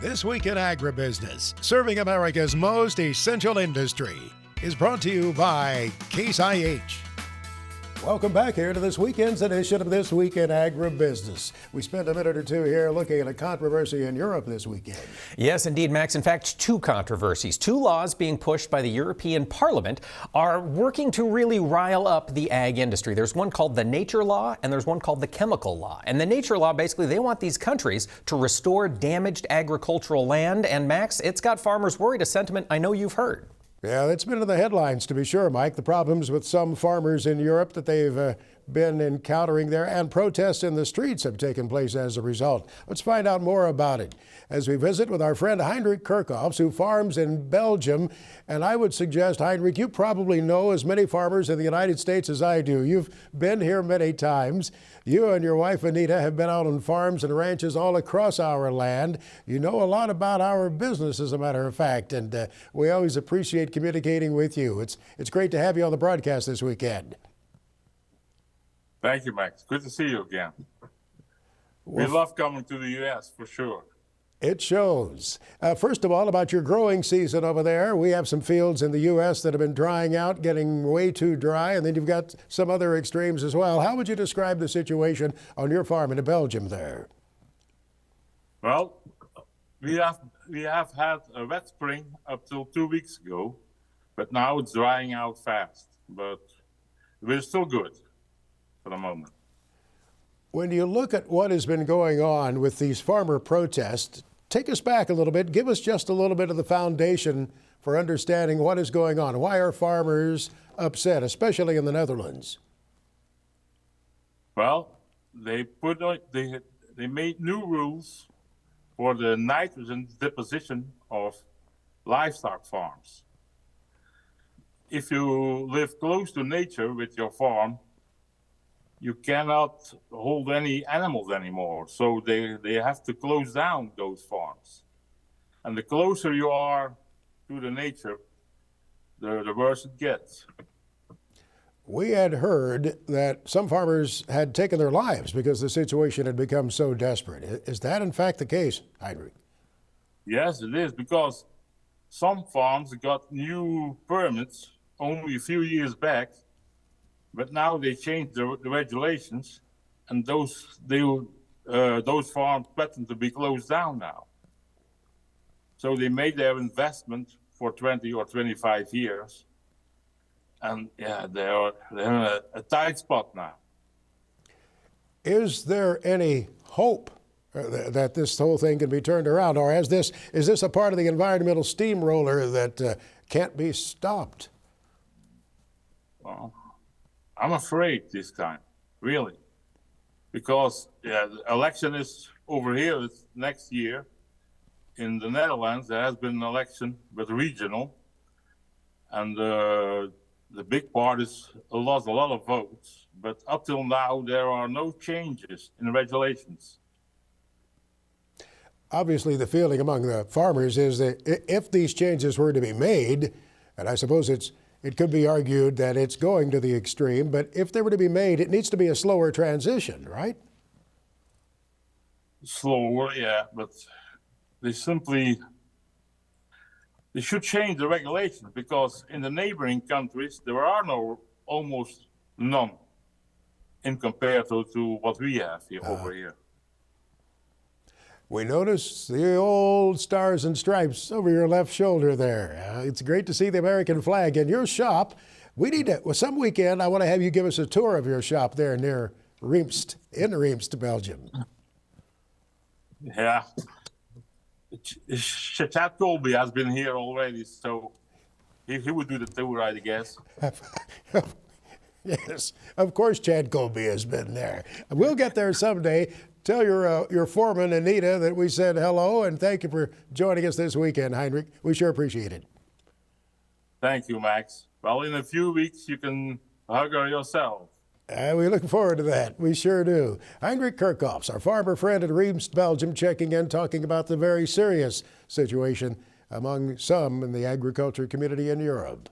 This Week in Agribusiness, serving America's most essential industry, is brought to you by Case IH. Welcome back here to this weekend's edition of This Week in Agribusiness. We spent a minute or two here looking at a controversy in Europe this weekend. Yes, indeed, Max. In fact, two controversies. Two laws being pushed by the European Parliament are working to really rile up the ag industry. There's one called the Nature Law and there's one called the Chemical Law. And the Nature Law, basically, they want these countries to restore damaged agricultural land. And Max, it's got farmers worried, a sentiment I know you've heard. Yeah, it's been in the headlines, to be sure, Mike. The problems with some farmers in Europe that they've been encountering there, and protests in the streets have taken place as a result. Let's find out more about it as we visit with our friend Hendrik Kerkhofs, who farms in Belgium. And I would suggest, Hendrik, you probably know as many farmers in the United States as I do. You've been here many times. You and your wife, Anita, have been out on farms and ranches all across our land. You know a lot about our business, as a matter of fact, and we always appreciate communicating with you. It's great to have you on the broadcast this weekend. Thank you, Max. Good to see you again. We love coming to the U.S. for sure. It shows. First of all, about your growing season over there, we have some fields in the U.S. that have been drying out, getting way too dry, and then you've got some other extremes as well. How would you describe the situation on your farm in Belgium there? Well, we have had a wet spring up till 2 weeks ago, but now it's drying out fast. But we're still good for the moment. When you look at what has been going on with these farmer protests, take us back a little bit. Give us just a little bit of the foundation for understanding what is going on. Why are farmers upset, especially in the Netherlands? Well, they made new rules for the nitrogen deposition of livestock farms. If you live close to nature with your farm, you cannot hold any animals anymore. So they have to close down those farms. And the closer you are to the nature, the worse it gets. We had heard that some farmers had taken their lives because the situation had become so desperate. Is that in fact the case, Hendrik? Yes, it is, because some farms got new permits only a few years back, but now they changed the regulations, and those farms threaten to be closed down now. So they made their investment for 20 or 25 years, and yeah, they're in a tight spot now. Is there any hope that this whole thing can be turned around, or is this a part of the environmental steamroller that can't be stopped? Well, I'm afraid this time, really, because the election is over here. It's next year. In the Netherlands, there has been an election, but regional, and the big parties lost a lot of votes. But up till now, there are no changes in regulations. Obviously, the feeling among the farmers is that if these changes were to be made, and I suppose it could be argued that it's going to the extreme, but if they were to be made, it needs to be a slower transition, right? Slower, yeah, but they should change the regulations, because in the neighboring countries, there are almost none in compared to what we have here over here. We notice the old stars and stripes over your left shoulder there. It's great to see the American flag in your shop. We need to, some weekend, I want to have you give us a tour of your shop there near Reemst, in Reemst, Belgium. Yeah. Chad Colby has been here already, so he would do the tour, I guess. Yes, of course Chad Colby has been there. We'll get there someday. Tell your foreman, Anita, that we said hello, and thank you for joining us this weekend, Hendrik. We sure appreciate it. Thank you, Max. Well, in a few weeks, you can hug her yourself. We look forward to that. We sure do. Hendrik Kerkhofs, our farmer friend in Reemst, Belgium, checking in, talking about the very serious situation among some in the agriculture community in Europe.